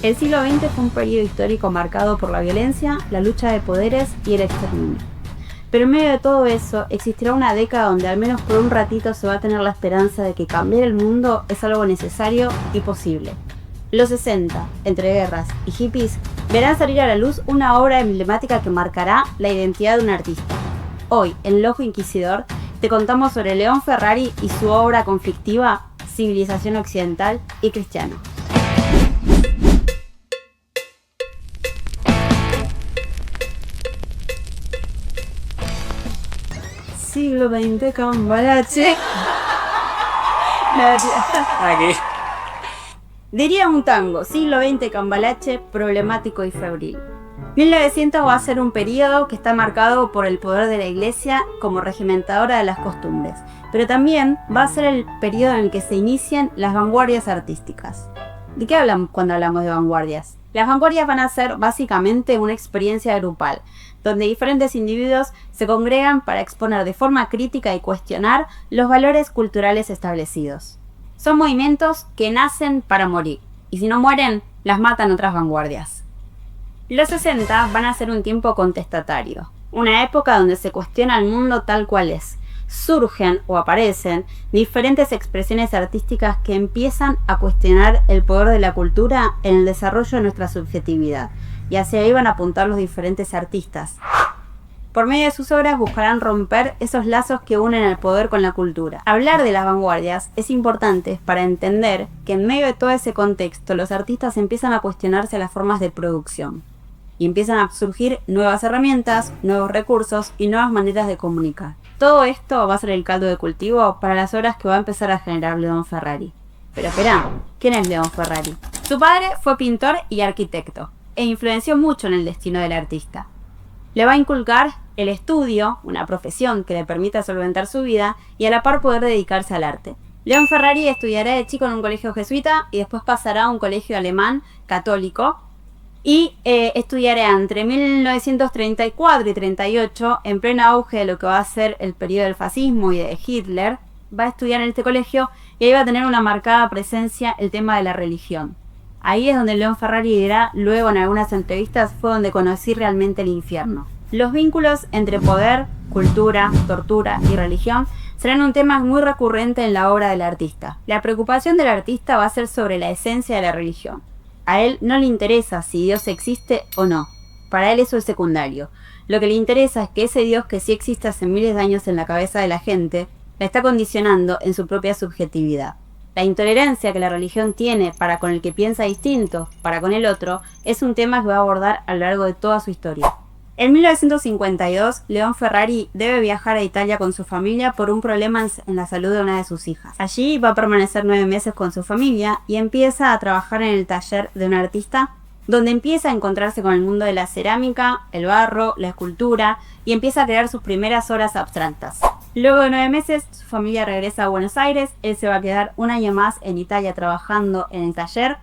El siglo XX fue un periodo histórico marcado por la violencia, la lucha de poderes y el exterminio. Pero en medio de todo eso, existirá una década donde al menos por un ratito se va a tener la esperanza de que cambiar el mundo es algo necesario y posible. Los 60, entre guerras y hippies, verán salir a la luz una obra emblemática que marcará la identidad de un artista. Hoy, en El Ojo Inquisidor, te contamos sobre León Ferrari y su obra conflictiva Civilización Occidental y Cristiana. Siglo XX Cambalache. Aquí. Diría un tango, siglo XX Cambalache, problemático y febril. 1900 va a ser un periodo que está marcado por el poder de la Iglesia como regimentadora de las costumbres, pero también va a ser el periodo en el que se inician las vanguardias artísticas. ¿De qué hablamos cuando hablamos de vanguardias? Las vanguardias van a ser básicamente una experiencia grupal, donde diferentes individuos se congregan para exponer de forma crítica y cuestionar los valores culturales establecidos. Son movimientos que nacen para morir, y si no mueren, las matan otras vanguardias. Los 60 van a ser un tiempo contestatario, una época donde se cuestiona el mundo tal cual es. Surgen o aparecen diferentes expresiones artísticas que empiezan a cuestionar el poder de la cultura en el desarrollo de nuestra subjetividad, y hacia ahí van a apuntar los diferentes artistas. Por medio de sus obras buscarán romper esos lazos que unen el poder con la cultura. Hablar de las vanguardias es importante para entender que en medio de todo ese contexto los artistas empiezan a cuestionarse las formas de producción y empiezan a surgir nuevas herramientas, nuevos recursos y nuevas maneras de comunicar. Todo esto va a ser el caldo de cultivo para las obras que va a empezar a generar León Ferrari. Pero espera, ¿quién es León Ferrari? Su padre fue pintor y arquitecto, e influenció mucho en el destino del artista. Le va a inculcar el estudio, una profesión que le permita solventar su vida y a la par poder dedicarse al arte. León Ferrari estudiará de chico en un colegio jesuita y después pasará a un colegio alemán católico y estudiará entre 1934 y 38, en pleno auge de lo que va a ser el periodo del fascismo y de Hitler. Va a estudiar en este colegio y ahí va a tener una marcada presencia el tema de la religión. Ahí es donde León Ferrari dirá, luego en algunas entrevistas, fue donde conocí realmente el infierno. Los vínculos entre poder, cultura, tortura y religión serán un tema muy recurrente en la obra del artista. La preocupación del artista va a ser sobre la esencia de la religión. A él no le interesa si Dios existe o no. Para él eso es secundario. Lo que le interesa es que ese Dios que sí existe hace miles de años en la cabeza de la gente, la está condicionando en su propia subjetividad. La intolerancia que la religión tiene para con el que piensa distinto, para con el otro, es un tema que va a abordar a lo largo de toda su historia. En 1952, León Ferrari debe viajar a Italia con su familia por un problema en la salud de una de sus hijas. Allí va a permanecer 9 meses con su familia y empieza a trabajar en el taller de un artista, donde empieza a encontrarse con el mundo de la cerámica, el barro, la escultura y empieza a crear sus primeras obras abstractas. Luego de 9 meses, su familia regresa a Buenos Aires, él se va a quedar un año más en Italia trabajando en el taller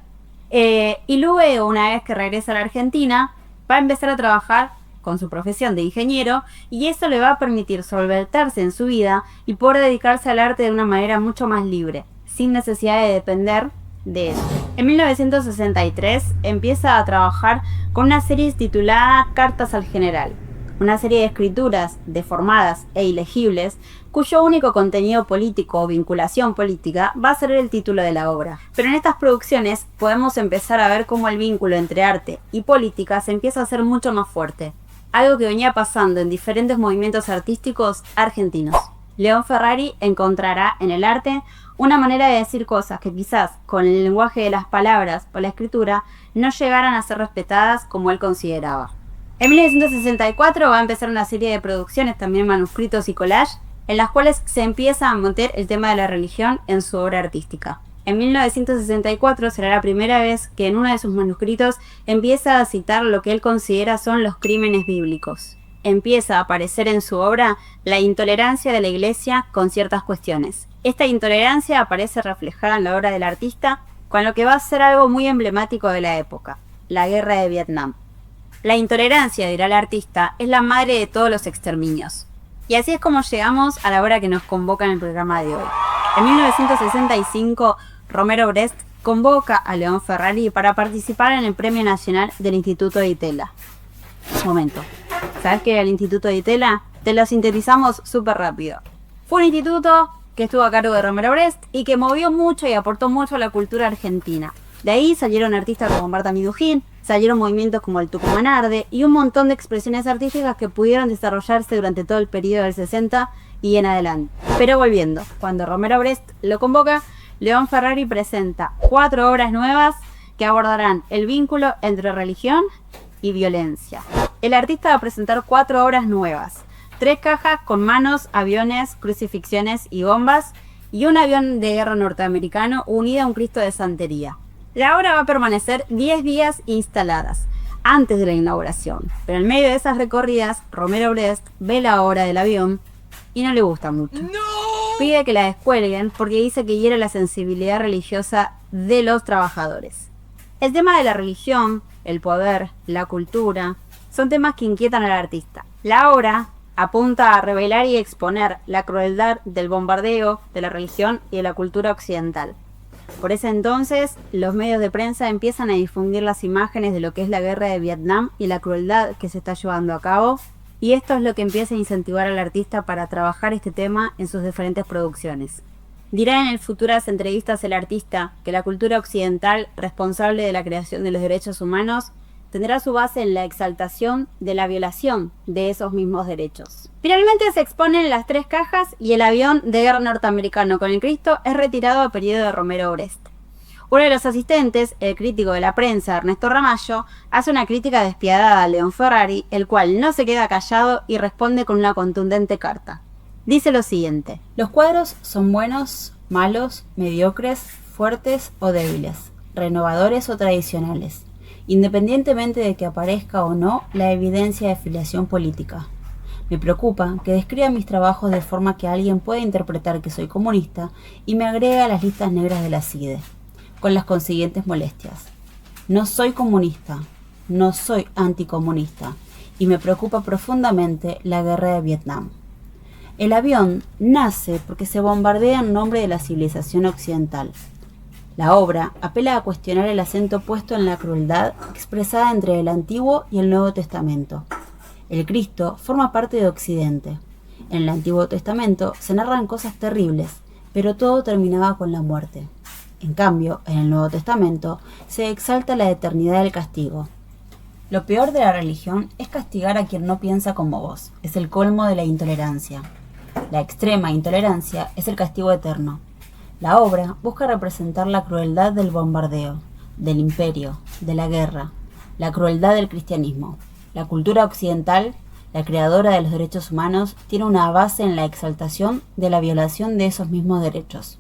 y luego, una vez que regresa a la Argentina, va a empezar a trabajar con su profesión de ingeniero y eso le va a permitir solventarse en su vida y poder dedicarse al arte de una manera mucho más libre, sin necesidad de depender de él. En 1963 empieza a trabajar con una serie titulada Cartas al General, una serie de escrituras deformadas e ilegibles cuyo único contenido político o vinculación política va a ser el título de la obra. Pero en estas producciones podemos empezar a ver cómo el vínculo entre arte y política se empieza a hacer mucho más fuerte, algo que venía pasando en diferentes movimientos artísticos argentinos. León Ferrari encontrará en el arte una manera de decir cosas que quizás con el lenguaje de las palabras o la escritura no llegaran a ser respetadas como él consideraba. En 1964 va a empezar una serie de producciones, también manuscritos y collage, en las cuales se empieza a meter el tema de la religión en su obra artística. En 1964 será la primera vez que en uno de sus manuscritos empieza a citar lo que él considera son los crímenes bíblicos. Empieza a aparecer en su obra la intolerancia de la Iglesia con ciertas cuestiones. Esta intolerancia aparece reflejada en la obra del artista con lo que va a ser algo muy emblemático de la época, la guerra de Vietnam. La intolerancia, dirá el artista, es la madre de todos los exterminios. Y así es como llegamos a la hora que nos convoca en el programa de hoy. En 1965, Romero Brest convoca a León Ferrari para participar en el Premio Nacional del Instituto de Itela. Momento. ¿Sabes qué era el Instituto de Itela? Te lo sintetizamos súper rápido. Fue un instituto que estuvo a cargo de Romero Brest y que movió mucho y aportó mucho a la cultura argentina. De ahí salieron artistas como Marta Minujín, salieron movimientos como el Tucumán Arde y un montón de expresiones artísticas que pudieron desarrollarse durante todo el periodo del 60 y en adelante. Pero volviendo, cuando Romero Brest lo convoca, León Ferrari presenta 4 obras nuevas que abordarán el vínculo entre religión y violencia. El artista va a presentar 4 obras nuevas, 3 cajas con manos, aviones, crucifixiones y bombas, y un avión de guerra norteamericano unido a un Cristo de santería. La obra va a permanecer 10 días instaladas, antes de la inauguración, pero en medio de esas recorridas, Romero Brest ve la obra del avión y no le gusta mucho. ¡No! Pide que la descuelguen porque dice que hiere la sensibilidad religiosa de los trabajadores. El tema de la religión, el poder, la cultura, son temas que inquietan al artista. La obra apunta a revelar y exponer la crueldad del bombardeo de la religión y de la cultura occidental. Por ese entonces, los medios de prensa empiezan a difundir las imágenes de lo que es la guerra de Vietnam y la crueldad que se está llevando a cabo, y esto es lo que empieza a incentivar al artista para trabajar este tema en sus diferentes producciones. Dirá en futuras entrevistas el artista que la cultura occidental, responsable de la creación de los derechos humanos, tendrá su base en la exaltación de la violación de esos mismos derechos. Finalmente se exponen las 3 cajas y el avión de guerra norteamericano con el Cristo es retirado a periodo de Romero Brest. Uno de los asistentes, el crítico de la prensa Ernesto Ramallo, hace una crítica despiadada a León Ferrari, el cual no se queda callado y responde con una contundente carta. Dice lo siguiente: los cuadros son buenos, malos, mediocres, fuertes o débiles, renovadores o tradicionales, independientemente de que aparezca o no la evidencia de filiación política. Me preocupa que describa mis trabajos de forma que alguien pueda interpretar que soy comunista y me agregue a las listas negras de la CIDE, con las consiguientes molestias. No soy comunista, no soy anticomunista, y me preocupa profundamente la guerra de Vietnam. El avión nace porque se bombardea en nombre de la civilización occidental. La obra apela a cuestionar el acento puesto en la crueldad expresada entre el Antiguo y el Nuevo Testamento. El Cristo forma parte de Occidente. En el Antiguo Testamento se narran cosas terribles, pero todo terminaba con la muerte. En cambio, en el Nuevo Testamento se exalta la eternidad del castigo. Lo peor de la religión es castigar a quien no piensa como vos. Es el colmo de la intolerancia. La extrema intolerancia es el castigo eterno. La obra busca representar la crueldad del bombardeo, del imperio, de la guerra, la crueldad del cristianismo. La cultura occidental, la creadora de los derechos humanos, tiene una base en la exaltación de la violación de esos mismos derechos.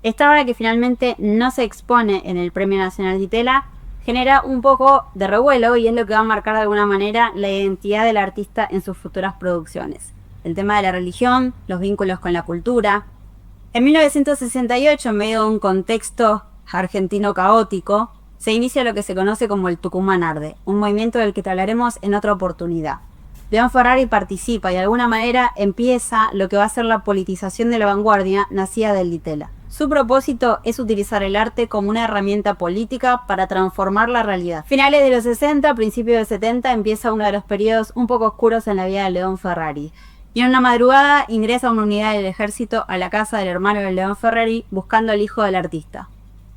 Esta obra, que finalmente no se expone en el Premio Nacional de Itela, genera un poco de revuelo y es lo que va a marcar de alguna manera la identidad del artista en sus futuras producciones. El tema de la religión, los vínculos con la cultura. En 1968, en medio de un contexto argentino caótico, se inicia lo que se conoce como el Tucumán Arde, un movimiento del que te hablaremos en otra oportunidad. León Ferrari participa y de alguna manera empieza lo que va a ser la politización de la vanguardia nacida del Itela. Su propósito es utilizar el arte como una herramienta política para transformar la realidad. Finales de los 60, principios de 70, empieza uno de los periodos un poco oscuros en la vida de León Ferrari. Y en una madrugada ingresa una unidad del ejército a la casa del hermano de León Ferrari buscando al hijo del artista.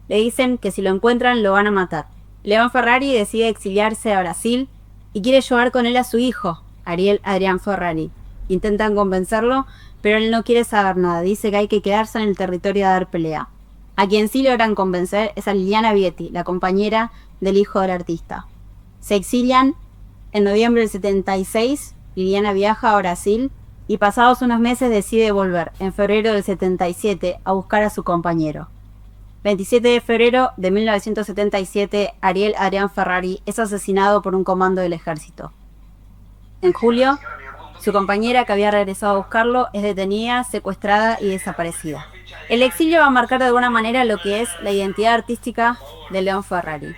Le dicen que si lo encuentran lo van a matar. León Ferrari decide exiliarse a Brasil y quiere llevar con él a su hijo, Ariel Adrián Ferrari. Intentan convencerlo, pero él no quiere saber nada. Dice que hay que quedarse en el territorio a dar pelea. A quien sí logran convencer es a Liliana Vietti, la compañera del hijo del artista. Se exilian en noviembre del 76, Liliana viaja a Brasil y pasados unos meses decide volver, en febrero del 77, a buscar a su compañero. 27 de febrero de 1977, Ariel Adrián Ferrari es asesinado por un comando del ejército. En julio, su compañera, que había regresado a buscarlo, es detenida, secuestrada y desaparecida. El exilio va a marcar de alguna manera lo que es la identidad artística de León Ferrari.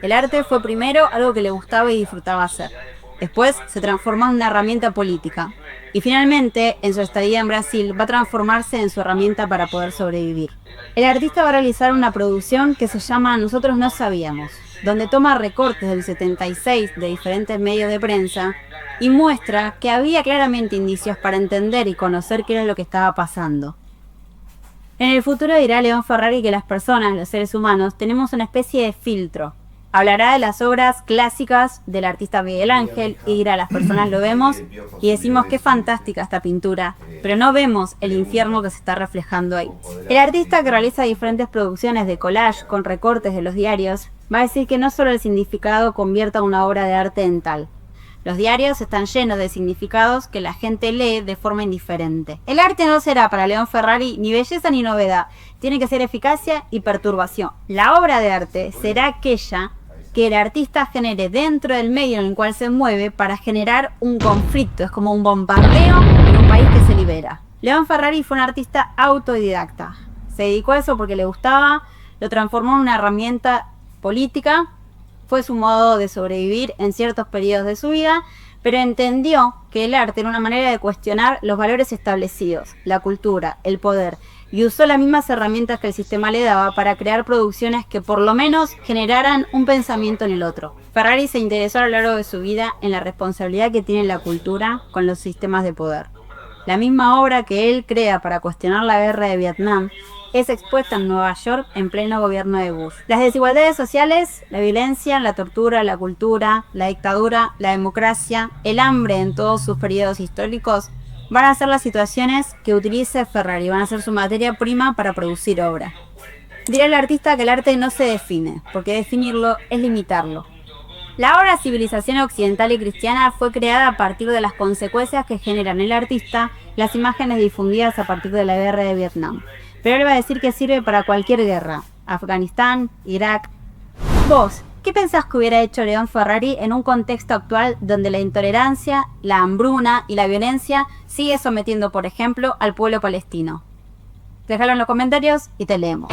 El arte fue primero algo que le gustaba y disfrutaba hacer. Después se transformó en una herramienta política. Y finalmente, en su estadía en Brasil, va a transformarse en su herramienta para poder sobrevivir. El artista va a realizar una producción que se llama Nosotros no sabíamos, donde toma recortes del 76 de diferentes medios de prensa y muestra que había claramente indicios para entender y conocer qué era lo que estaba pasando. En el futuro dirá León Ferrari que las personas, los seres humanos, tenemos una especie de filtro. Hablará de las obras clásicas del artista Miguel Ángel y dirá: las personas lo vemos y decimos qué fantástica esta pintura, pero no vemos el infierno que se está reflejando ahí. El artista, que realiza diferentes producciones de collage con recortes de los diarios, va a decir que no solo el significado convierta una obra de arte en tal. Los diarios están llenos de significados que la gente lee de forma indiferente. El arte no será para León Ferrari ni belleza ni novedad, tiene que ser eficacia y perturbación. La obra de arte será aquella que el artista genere dentro del medio en el cual se mueve para generar un conflicto. Es como un bombardeo en un país que se libera. León Ferrari fue un artista autodidacta. Se dedicó a eso porque le gustaba, lo transformó en una herramienta política. Fue su modo de sobrevivir en ciertos periodos de su vida, pero entendió que el arte era una manera de cuestionar los valores establecidos, la cultura, el poder, y usó las mismas herramientas que el sistema le daba para crear producciones que por lo menos generaran un pensamiento en el otro. Ferrari se interesó a lo largo de su vida en la responsabilidad que tiene la cultura con los sistemas de poder. La misma obra que él crea para cuestionar la guerra de Vietnam es expuesta en Nueva York en pleno gobierno de Bush. Las desigualdades sociales, la violencia, la tortura, la cultura, la dictadura, la democracia, el hambre en todos sus periodos históricos van a ser las situaciones que utilice Ferrari, van a ser su materia prima para producir obra. Dirá el artista que el arte no se define, porque definirlo es limitarlo. La obra Civilización Occidental y Cristiana fue creada a partir de las consecuencias que generan el artista las imágenes difundidas a partir de la guerra de Vietnam. Pero él va a decir que sirve para cualquier guerra: Afganistán, Irak. Vos, ¿qué pensás que hubiera hecho León Ferrari en un contexto actual donde la intolerancia, la hambruna y la violencia sigue sometiendo, por ejemplo, al pueblo palestino? Déjalo en los comentarios y te leemos.